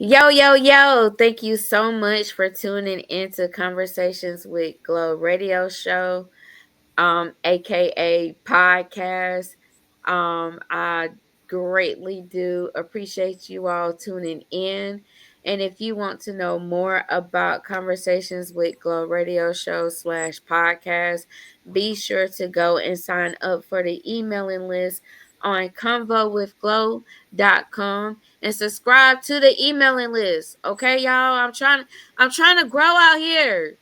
Yo, yo, yo. Thank you so much for tuning into Conversations with Glo radio show, aka podcast. I greatly do appreciate you all tuning in. And if you want to know more about Conversations with Glo radio show slash podcast, be sure to go and sign up for the emailing list on convowithglo.com and subscribe to the emailing list. Okay, y'all. I'm trying to grow out here.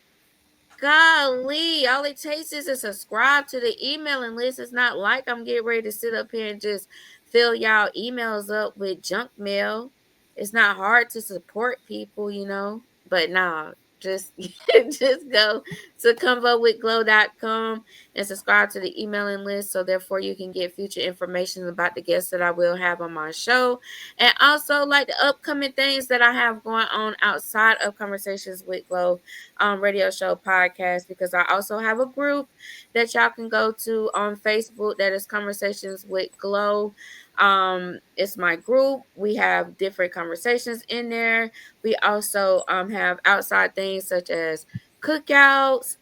Golly, all it takes is to subscribe to the emailing list. It's not like I'm getting ready to sit up here and just fill y'all emails up with junk mail. It's not hard to support people. But nah, just just go to convowithglo.com and subscribe to the emailing list so therefore you can get future information about the guests that I will have on my show, and also like the upcoming things that I have going on outside of Conversations with Glo radio show podcast, because I also have a group that y'all can go to on Facebook that is Conversations with Glo. It's my group. We have different conversations in there. We also have outside things such as cookouts,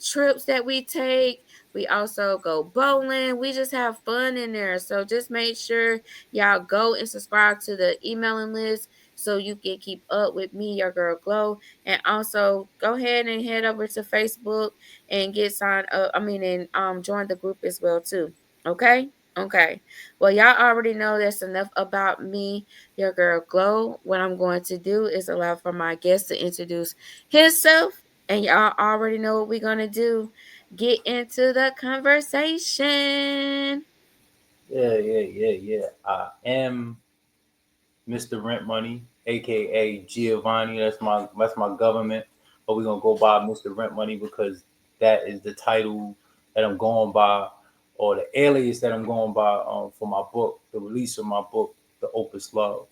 trips that we take. We also go bowling. We just have fun in there. So just make sure y'all go and subscribe to the emailing list so you can keep up with me, your girl Glo. And also go ahead and head over to Facebook and get signed up. And join the group as well too. Okay? Okay. Well, y'all already know that's enough about me, your girl Glo. What I'm going to do is allow for my guest to introduce himself. And y'all already know what we're gonna do. Get into the conversation. Yeah. I am Mr. Rent Money, aka Giovanni. That's my government, but we're gonna go by Mr. Rent Money because that is the title that I'm going by, or the alias that I'm going by for my book, the release of my book, the Opus Love.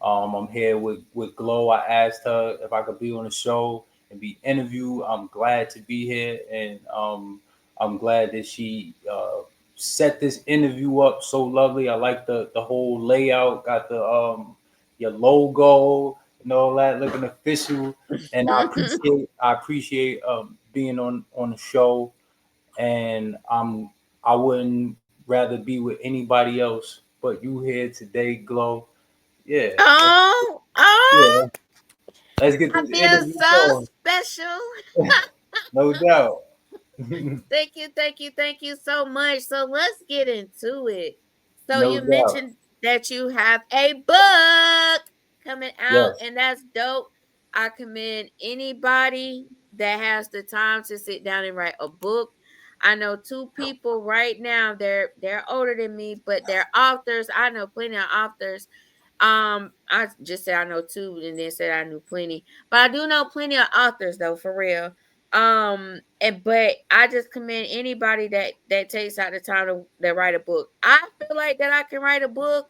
I'm here with Glo. I asked her if I could be on the show and be interviewed. I'm glad to be here, and I'm glad that she set this interview up so lovely. I like the whole layout. Got the your logo and all that, looking official. And I appreciate being on the show. And I wouldn't rather be with anybody else but you here today, Glo. Yeah, Oh, yeah. oh, Let's get I this feel interview so going. special. No doubt. Thank you so much. So let's get into it. So No you doubt. mentioned that you have a book coming out, Yes. and that's dope. I commend anybody that has the time to sit down and write a book. I know two people right now. They're older than me, but they're authors. I know plenty of authors. I just said I know two, and then said I knew plenty, but I do know plenty of authors though, for real. But I just commend anybody that takes out the time to that write a book. I feel like that I can write a book,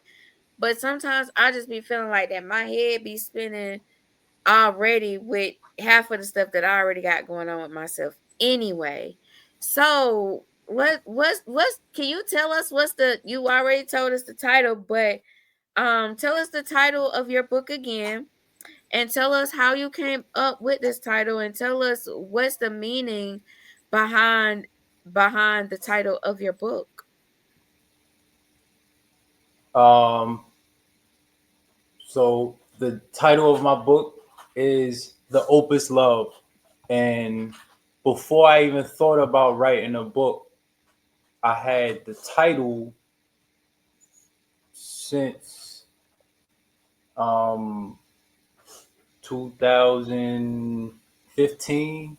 but sometimes I just be feeling like that my head be spinning already with half of the stuff that I already got going on with myself anyway. So what's can you tell us what's the you already told us the title, but tell us the title of your book again, and tell us how you came up with this title, and tell us what's the meaning behind the title of your book. Um. So the title of my book is The Opus Love, and before I even thought about writing a book, I had the title since um 2015.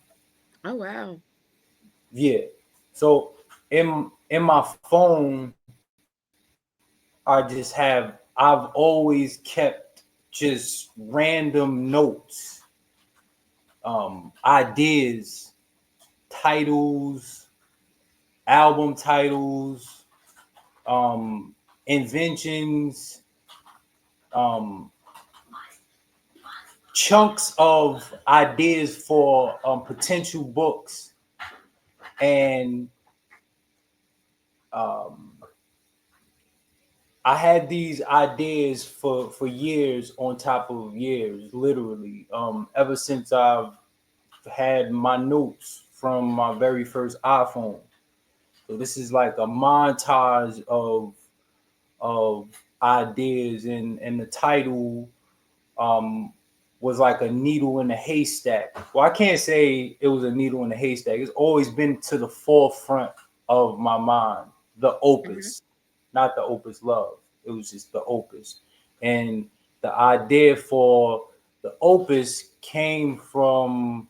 Oh wow. Yeah. So in my phone, I've always kept just random notes, ideas, titles, album titles, inventions, um, chunks of ideas for potential books, and um, I had these ideas for years on top of years, literally. Ever since I've had my notes from my very first iPhone. So this is like a montage of ideas, and the title um was like a needle in a haystack. Well, I can't say it was a needle in a haystack. It's always been to the forefront of my mind. The Mhm. opus, not the opus love. It was just the opus. And the idea for the opus came from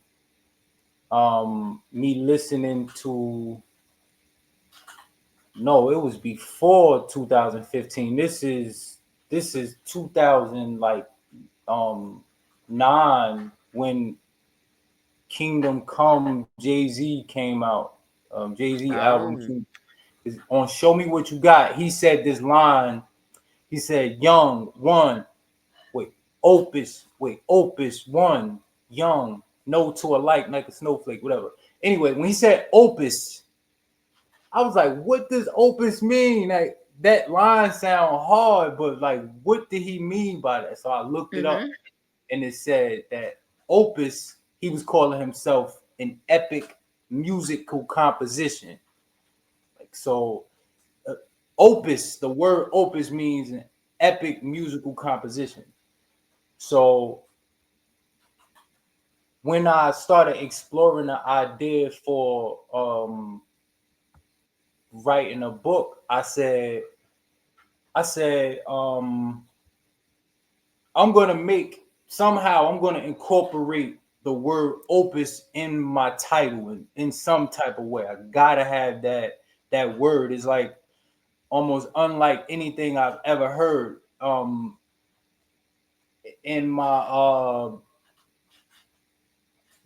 me listening to, no, it was before 2015. This is 2000, like um 9, when Kingdom Come Jay-Z came out. Jay-Z album Oh. is on Show Me What You Got. He said this line. He said, "Young one, wait, Opus one, young, no to alike like a snowflake, whatever." Anyway, when he said opus, I was like, "What does opus mean?" Like that line sound hard, but like, what did he mean by that? So I looked it up, Mhm. and it said that opus, he was calling himself an epic musical composition. Like so, uh, opus, the word opus means an epic musical composition. So when I started exploring the idea for writing a book, I said, I'm gonna make somehow I'm gonna incorporate the word opus in my title in some type of way. I gotta have that word. Is like almost unlike anything I've ever heard. In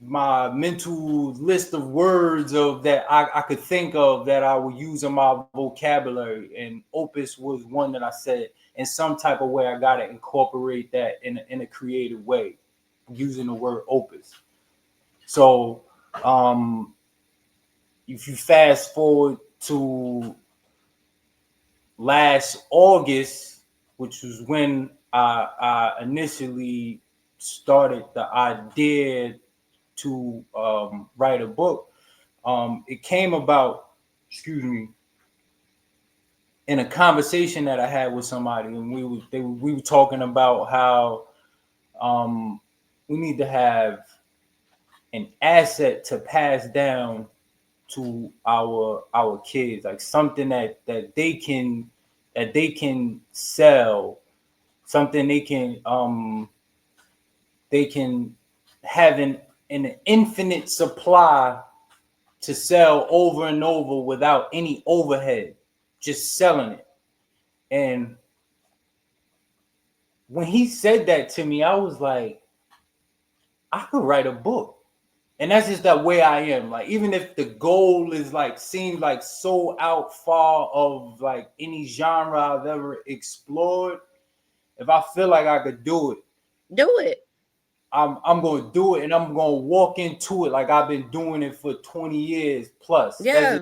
my mental list of words of that I could think of that I would use in my vocabulary, and opus was one that I said in some type of way I gotta incorporate that in a creative way using the word opus. So um if you fast forward to last August, which was when I initially started the idea to write a book. It came about, excuse me, in a conversation that I had with somebody, and we were talking about how um, we need to have an asset to pass down to our kids, like something that they can sell, something they can have an infinite supply to sell over and over without any overhead, just selling it. And when he said that to me, I was like, I could write a book. And that's just that way I am. Like, even if the goal is like seems like so out far of like any genre I've ever explored, if I feel like I could do it, Do it. I'm gonna do it, and I'm gonna walk into it like I've been doing it for 20 years plus. Yeah.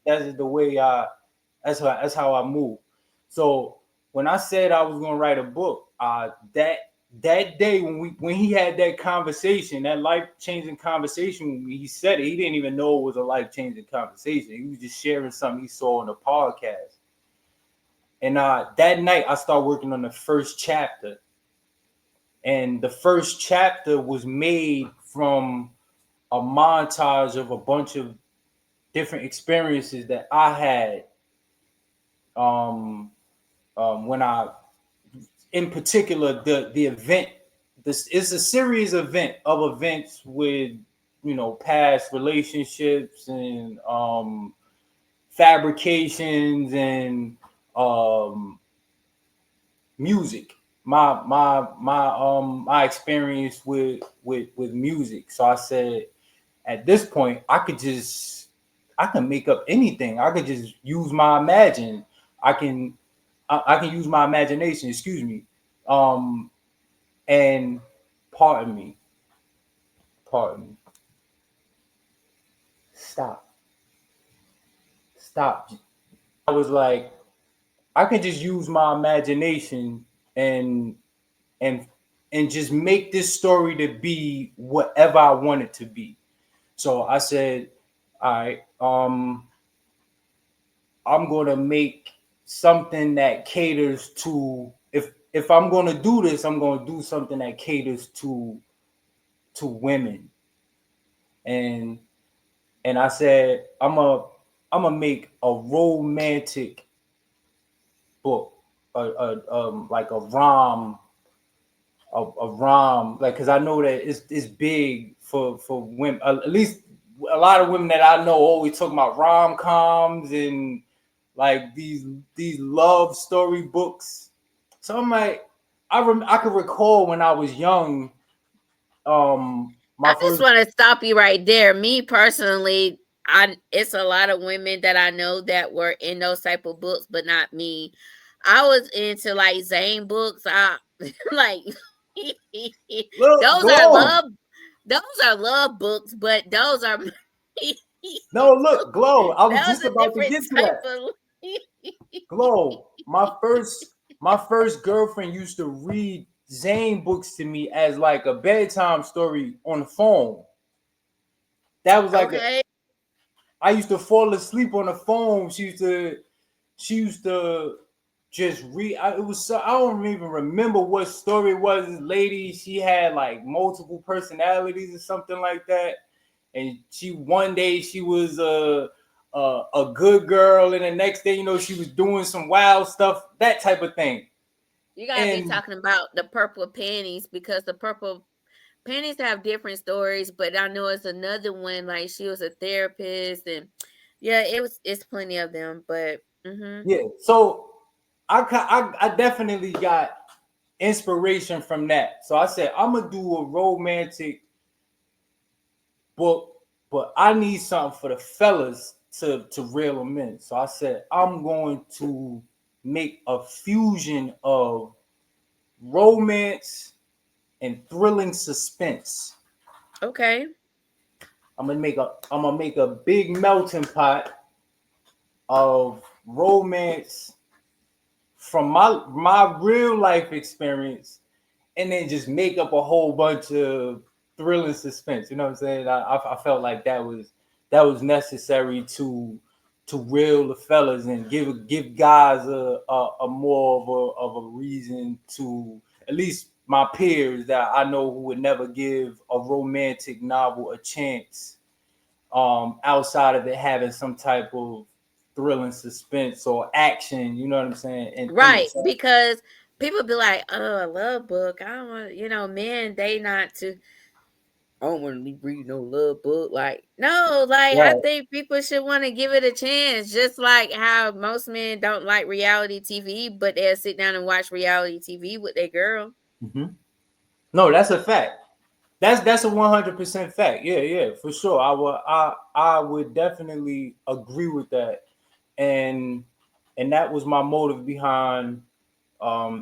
That's just the way that's how I move. So when I said I was gonna write a book, that day when he had that conversation, that life changing conversation with me, he said it. He didn't even know it was a life changing conversation. He was just sharing something he saw on the podcast. And that night I started working on the first chapter, and the first chapter was made from a montage of a bunch of different experiences that I had um, when I, in particular, the event. This is a series of events with past relationships and fabrications and um, music. My experience with music. So I said, at this point, I can make up anything. I could just use my imagine. I can I can use my imagination. Excuse me. Um, and pardon me, pardon me. Stop, stop. I was like, I can just use my imagination and and and just make this story to be whatever I want it to be. So I said, all right, I'm gonna make something that caters to, if I'm gonna do this, I'm gonna do something that caters to women. And I said, I'm gonna make a romantic book, like a rom, like, because I know that it's big for women. At least a lot of women that I know always talk about rom coms and like these love story books. So I'm like, I could recall when I was young, my I just first. want to stop you right there. Me personally, I it's a lot of women that I know that were in those type of books, but not me. I was into like Zane books. I like Look, those go are on. love those are love books, but those are No, look, Glow. I was that just was a about to different get to type that. of Glow. My first girlfriend used to read Zane books to me as like a bedtime story on the phone. That was like a. okay. I used to fall asleep on the phone. She used to just read. It was so, I don't even remember what story it was. This lady, she had like multiple personalities or something like that. And she, one day she was a good girl, and the next day, she was doing some wild stuff, that type of thing. You gotta be And talking about the purple panties because the purple panties have different stories, but I know it's another one. Like she was a therapist, and yeah, it's plenty of them. But yeah, so I definitely got inspiration from that. So I said I'm gonna do a romantic book, but I need something for the fellas to reel them in. So I said I'm going to make a fusion of romance and thrilling suspense. okay, I'm gonna make a big melting pot of romance from my real life experience, and then just make up a whole bunch of thrilling suspense. You know what I'm saying? I felt like that was necessary to reel the fellas and give guys a more of a reason to, at least my peers that I know who would never give a romantic novel a chance, outside of it having some type of thrilling suspense or action, you know what I'm saying, in the right. chat. Because people be like, "Oh, a love book. I don't want." Men, they not to. I don't want to be reading no love book. Like, no, like I Right. think people should want to give it a chance. Just like how most men don't like reality TV, but they'll sit down and watch reality TV with their girl. Hmm. No, that's a fact. That's a 100% fact. Yeah, yeah, for sure. I would definitely agree with that, and that was my motive behind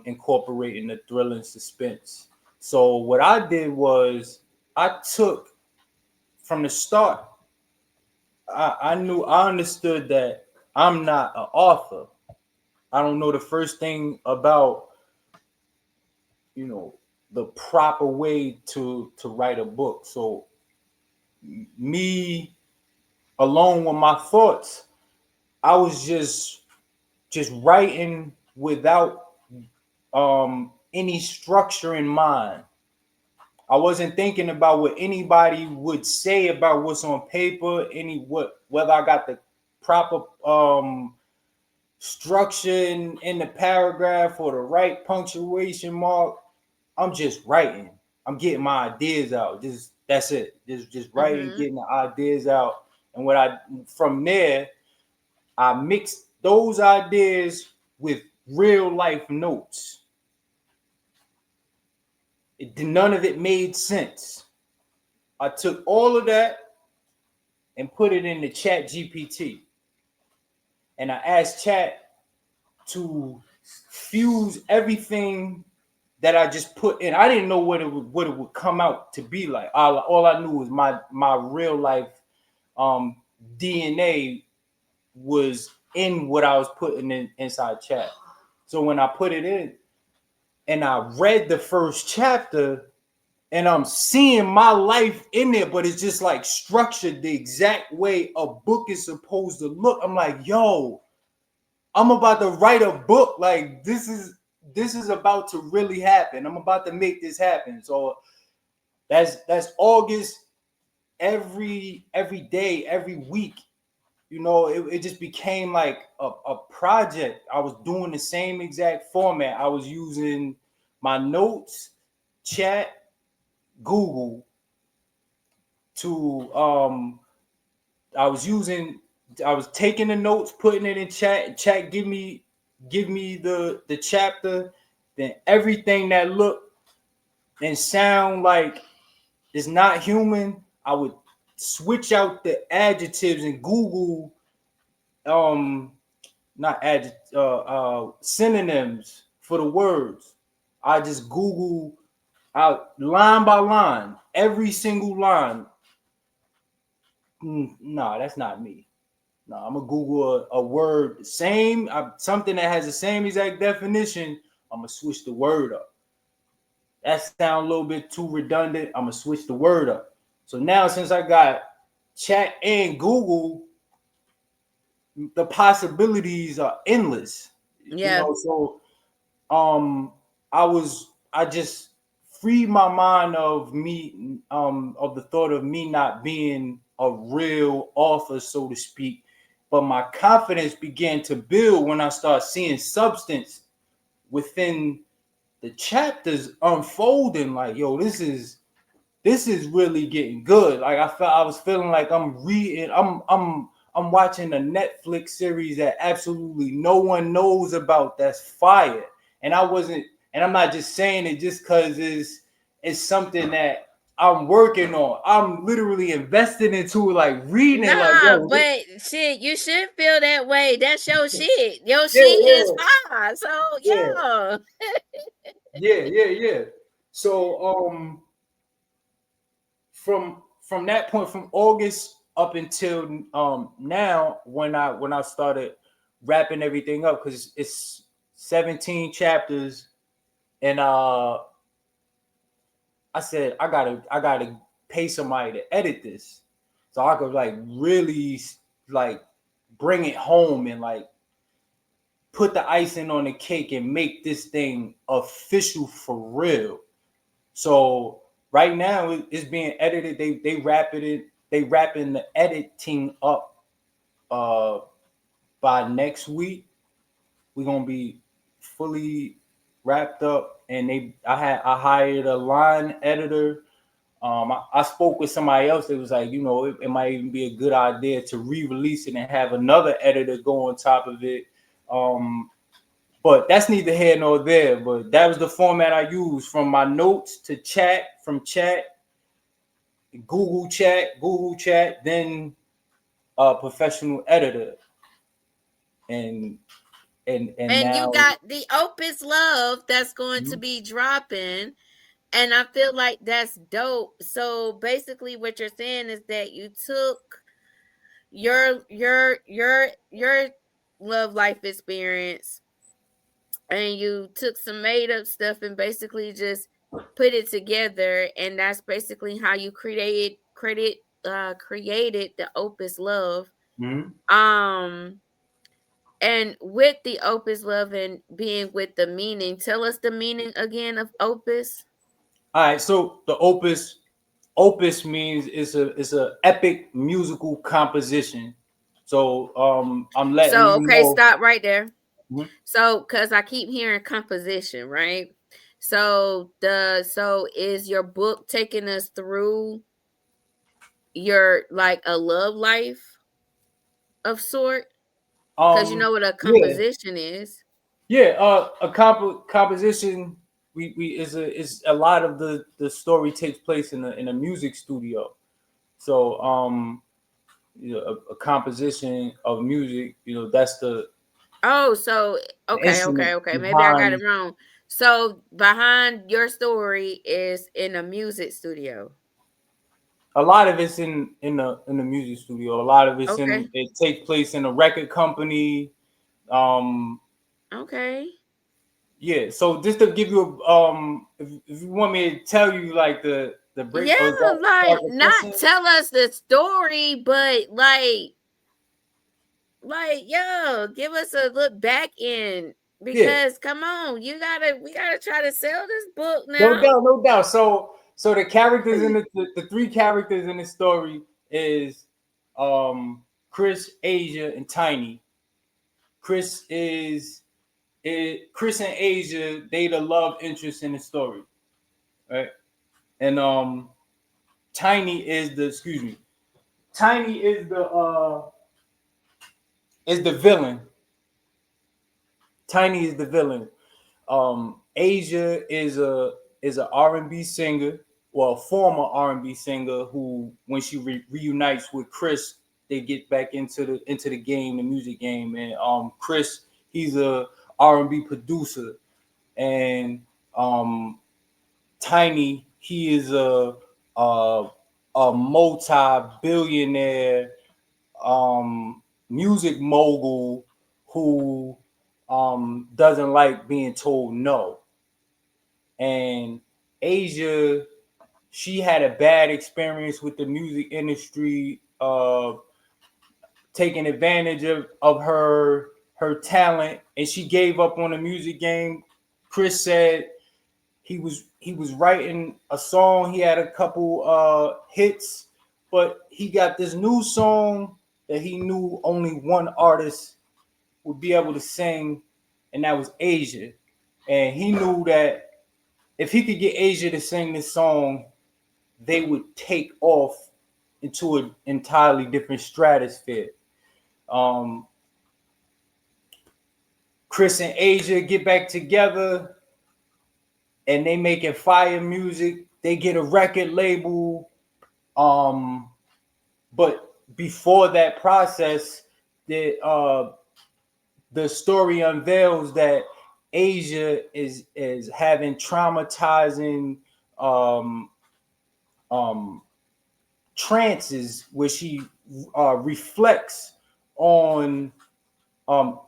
incorporating the thrill and suspense. So what I did was I took from the start. I understood that I'm not an author. I don't know the first thing about you know the proper way to write a book. So me alone with my thoughts, I was just writing without any structure in mind. I wasn't thinking about what anybody would say about what's on paper, whether I got the proper structure in the paragraph or the right punctuation mark. I'm just writing. I'm getting my ideas out. Just that's it. Just writing, Mm-hmm. getting the ideas out. And what I from there, I mixed those ideas with real life notes. None of it made sense. I took all of that and put it in the chat GPT. And I asked chat to fuse everything that I just put in. I didn't know what it would come out to be like. All I knew was my real life DNA was in what I was putting inside chat. So when I put it in and I read the first chapter, and I'm seeing my life in there, but it's just like structured the exact way a book is supposed to look. I'm like, yo, I'm about to write a book. Like this is about to really happen. I'm about to make this happen. So that's August. Every day, every week, it just became like a project. I was doing the same exact format. I was using my notes, chat, Google to I was using I was taking the notes, putting it in chat give me the chapter, then everything that looked and sound like it's not human, I would switch out the adjectives and Google um not synonyms for the words. I just Google out line by line, every single line. Nah, that's not me. No, I'm gonna Google a word, something that has the same exact definition. I'm gonna switch the word up. That sounds a little bit too redundant. I'm gonna switch the word up. So now, since I got chat and Google, the possibilities are endless. Yeah. So um, I just freed my mind of the thought of me not being a real author, so to speak. But my confidence began to build when I started seeing substance within the chapters unfolding. Like, yo, this is really getting good. Like I was feeling like I'm reading, I'm watching a Netflix series that absolutely no one knows about. That's fire. And I'm not just saying it just because it's something that I'm working on. I'm literally investing into it, like reading it, like Nah, yo, but shit, you should feel that way. That's your shit. Your yeah, shit is yeah, fire. So yeah, yeah. yeah. So from that point, from August up until now, when I started wrapping everything up, because it's 17 chapters, and I said I gotta pay somebody to edit this, so I could like really like bring it home and like put the icing on the cake and make this thing official for real. So right now it's being edited. They wrapping the editing up uh by next week. We're gonna be fully wrapped up, and I hired a line editor. I spoke with somebody else that was like, it might even be a good idea to re-release it and have another editor go on top of it. Um, but that's neither here nor there. But that was the format I used, from my notes to chat, from chat, Google Chat, then a professional editor, and and And you now. got the Opus Love that's going to Mhm. be dropping. And I feel like that's dope. So basically what you're saying is that you took your love life experience and you took some made up stuff and basically just put it together, and that's basically how you created the Opus Love. Mhm. Um and with the Opus Love and being with the meaning, tell us the meaning again of Opus. All right, so the opus means it's a epic musical composition. So I'm letting So you okay, know. stop right there. Mhm. So, cause I keep hearing composition, right? So is your book taking us through your like a love life of sort? Cause you know what a Yeah, composition is. yeah. A composition. We is a lot of the story takes place in a music studio. So a composition of music. That's Oh, so the okay, instrument okay. Maybe I got it behind. wrong. So behind your story is in a music studio. A lot of it's in the music studio. A lot of Okay, it takes place in a record company. Um, okay. Yeah. So just to give you a if you want me to tell you like the break Yeah, or is that like part of the not question? tell us the story, but yo, give us a look back in, Yeah. because come on, we gotta try to sell this book No now. doubt, no doubt. So the characters in the three characters in the story is Chris, Asia, and Tiny. Chris Chris and Asia, they the love interest in the story, right? And Tiny is the excuse me. Tiny is the villain. Tiny is the villain. Asia is a R&B singer, well, a former R&B singer who, when she reunites with Chris, they get back into the game, the music game. And Chris, he's a R&B producer, and um, Tiny, he is a, a multi-billionaire music mogul who doesn't like being told no. And Asia, she had a bad experience with the music industry, taking advantage of her talent, and she gave up on the music game. Chris said he was writing a song. He had a couple hits, but he got this new song that he knew only one artist would be able to sing, and that was Asia. And he knew that if he could get Asia to sing this song, they would take off into an entirely different stratosphere. Um, Chris and Asia get back together, and they making fire music. They get a record label. Um, but before that process, the story unveils that Asia is having traumatizing um, um, trances where she reflects on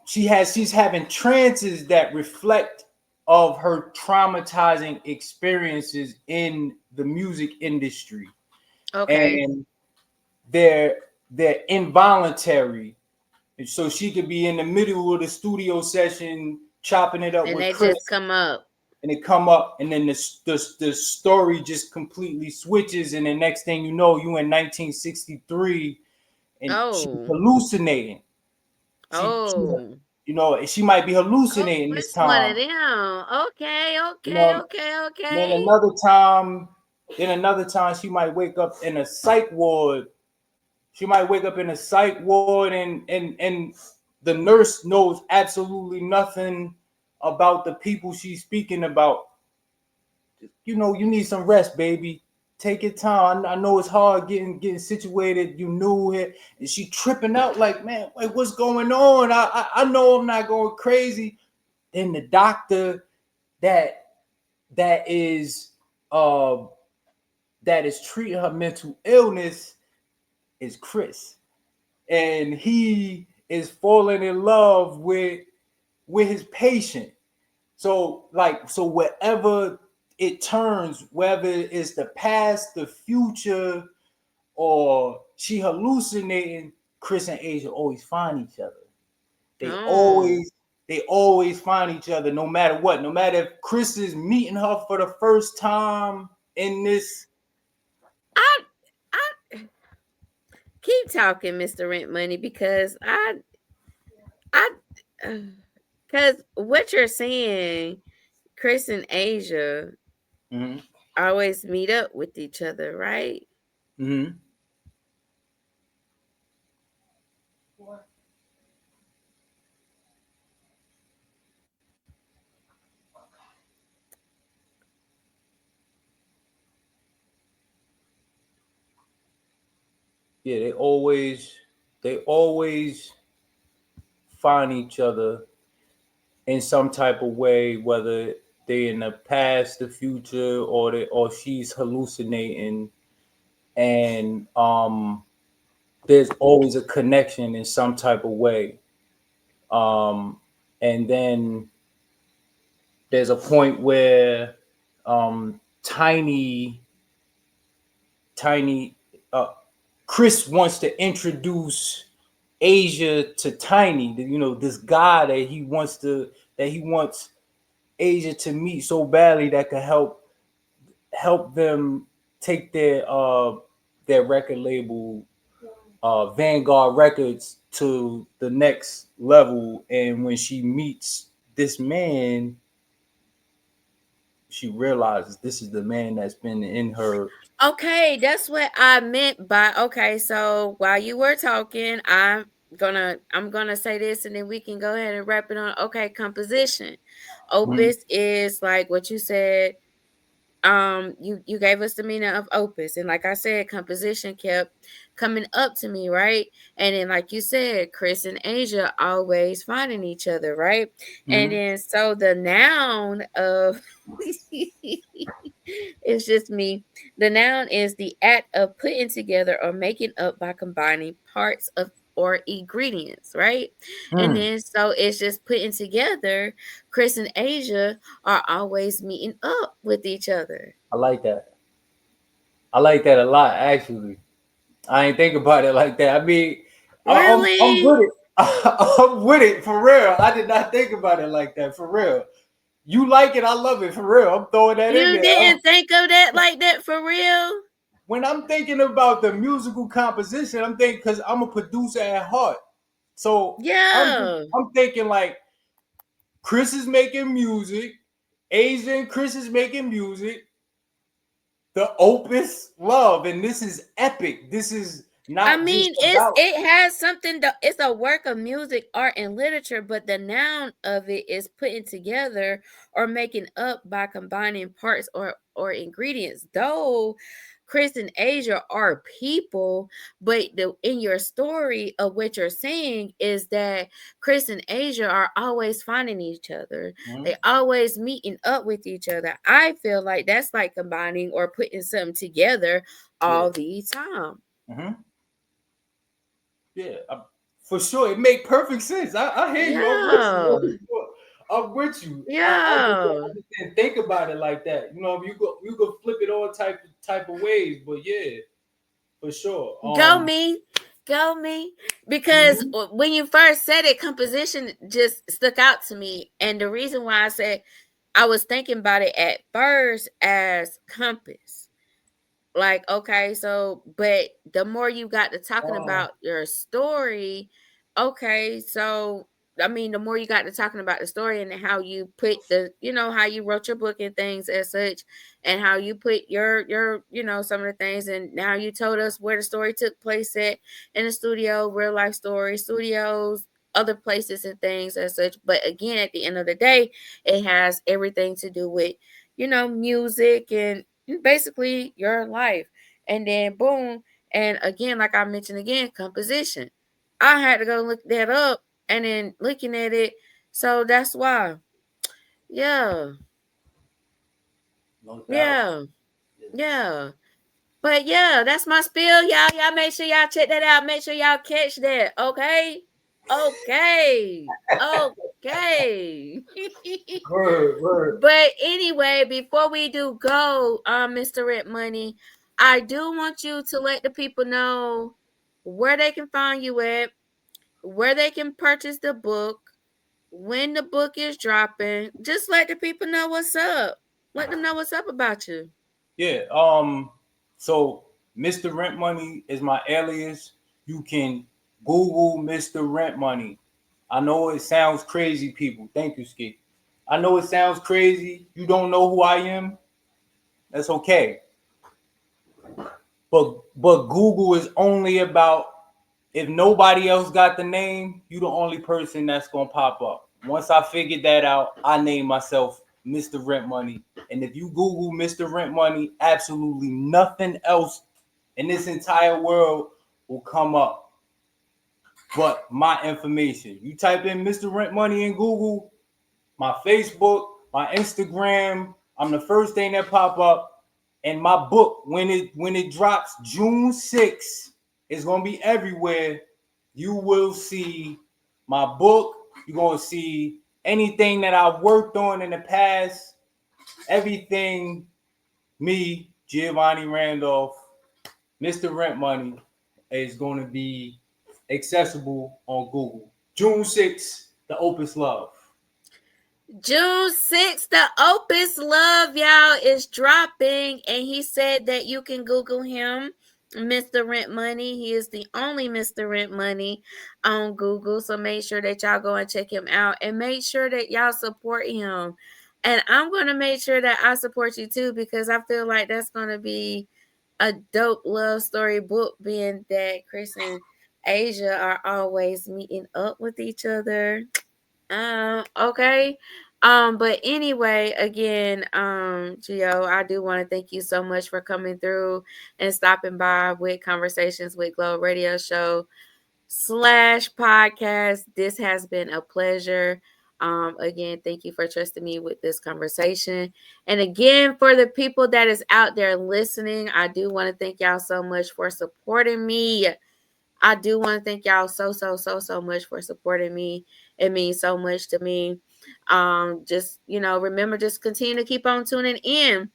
she's having trances that reflect of her traumatizing experiences in the music industry, Okay. and they're involuntary. And so she could be in the middle of the studio session chopping it up And with they Chris, just come up. and it come up, and then the story just completely switches, and the next thing you know, you in 1963, and she's Oh. hallucinating. She Oh. she might be Oh, hallucinating this it's one of time. them. Okay, You okay, know, okay, then okay. another time she might wake up in a psych ward. She might wake up in a psych ward, and the nurse knows absolutely nothing about the people she's speaking about. You need some rest, baby. Take your time. I know it's hard getting situated. You knew it, and she tripping out like, man, wait, what's going on? I know I'm not going crazy. Then the doctor that that is uh that is treating her mental illness is Chris, and he is falling in love with his patient. So wherever it turns, whether it's the past, the future, or she hallucinating, Chris and Asia always find each other. They Oh. always they always find each other no matter what. No matter if Chris is meeting her for the first time in this. I I keep talking, Mr. Rent Money, because I because what you're saying, Chris and Asia Mhm, always meet up with each other, right? mhm. Yeah, they always find each other in some type of way, whether they in the past, the future, or she's hallucinating, and there's always a connection in some type of way. Um, and then there's a point where tiny uh Chris wants to introduce Asia to Tiny, this guy that he wants Asia to meet so badly that could help them take their record label, Vanguard Records, to the next level. And when she meets this man, she realizes this is the man that's been in her. Okay, that's what I meant by okay. So while you were talking, I'm gonna say this, and then we can go ahead and wrap it on. Okay, composition. Mhm. Opus is like what you said. You gave us the meaning of opus, and like I said, composition kept coming up to me, right? And then like you said, Chris and Asia always finding each other, right? And Mhm. then so the noun of it's just me. The noun is the act of putting together or making up by combining parts of or ingredients, right? And Mm. then so it's just putting together. Chris and Asia are always meeting up with each other. I like that. I like that a lot, actually. I ain't think about it like that. I mean, I'm Really? with it. I'm with it for real. I did not think about it like that for real. You like it, I love it for real. I'm throwing that in You there. didn't think of that like that for real? When I'm thinking about the musical composition, I'm thinking because I'm a producer at heart. So Yeah. I'm thinking like Chris is making music, Asia and Chris is making music, the Opus Love, and this is epic. This is I not just mean, about. it has something. It's a work of music, art, and literature, but the noun of it is putting together or making up by combining parts or ingredients. Though Chris and Asia are people, but in your story of what you're saying is that Chris and Asia are always finding each other. Mhm. They always meeting up with each other. I feel like that's like combining or putting something together Yeah. all the time. Hmm. Yeah, for sure. It make perfect sense. I hear you. I'm with you. Yeah. I'm with you. Yeah. I just didn't think about it like that. You could flip it all type of ways, but yeah, for sure. Go me. Go me. Because Mhm. when you first said it, composition just stuck out to me. And the reason why I said I was thinking about it at first as compass. Like, okay, so but the more you got to talking Oh, about your story, okay, so I mean, the more you got to talking about the story and how you put how you wrote your book and things as such, and how you put your some of the things, and now you told us where the story took place at in the studio, real life story, studios, other places and things as such. But again, at the end of the day, it has everything to do with music and basically your life. And then boom, and again, like I mentioned again, composition. I had to go look that up and then looking at it. So that's why. Yeah. no doubt. Yeah. Yeah. But yeah, that's my spiel. Y'all make sure y'all check that out. Make sure y'all catch that. Okay. Okay. Okay. Word, word. But anyway, before we do go, Mr. Rent Money, I do want you to let the people know where they can find you at, where they can purchase the book, when the book is dropping. Just let the people know what's up. Let them know what's up about you. Yeah. So Mr. Rent Money is my alias. You can Google Mr. Rent Money. I know it sounds crazy, people. Thank you, Ski. I know it sounds crazy. You don't know who I am. That's okay. But Google is only about, if nobody else got the name, you the only person that's gonna pop up. Once I figured that out, I named myself Mr. Rent Money. And if you Google Mr. Rent Money, absolutely nothing else in this entire world will come up but my information. You type in Mr. Rent Money in Google, my Facebook, my Instagram. I'm the first thing that pop up. And my book, when it drops June 6th, it's gonna be everywhere. You will see my book. You're gonna see anything that I've worked on in the past, everything me, Giovanni Randolph, Mr. Rent Money, is going to be accessible on Google. June 6th, the Opus Love. June 6th, the Opus Love, y'all, is dropping. And he said that you can Google him, Mr. Rent Money. He is the only Mr. Rent Money on Google. So make sure that y'all go and check him out. And make sure that y'all support him. And I'm going to make sure that I support you too, because I feel like that's going to be a dope love story book, being that Chris and Asia are always meeting up with each other. Okay. But anyway, again, Gio, I do want to thank you so much for coming through and stopping by with Conversations with Glo radio show slash podcast. This has been a pleasure. Again, thank you for trusting me with this conversation. And again, for the people that is out there listening, I do want to thank y'all so much for supporting me. I do want to thank y'all so much for supporting me. It means so much to me. Just remember, just continue to keep on tuning in.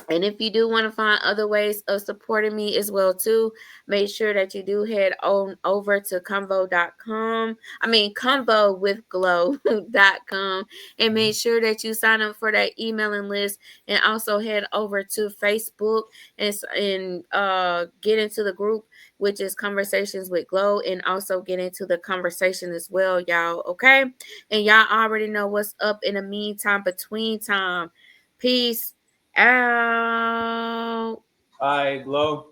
And if you do want to find other ways of supporting me as well too, make sure that you do head on over to convo.com. Convo with glow.com, and make sure that you sign up for that emailing list, and also head over to Facebook and get into the group, which is Conversations with Glo, and also get into the conversation as well, y'all. Okay? And y'all already know what's up in the meantime, between time. Peace out. All right, Glo.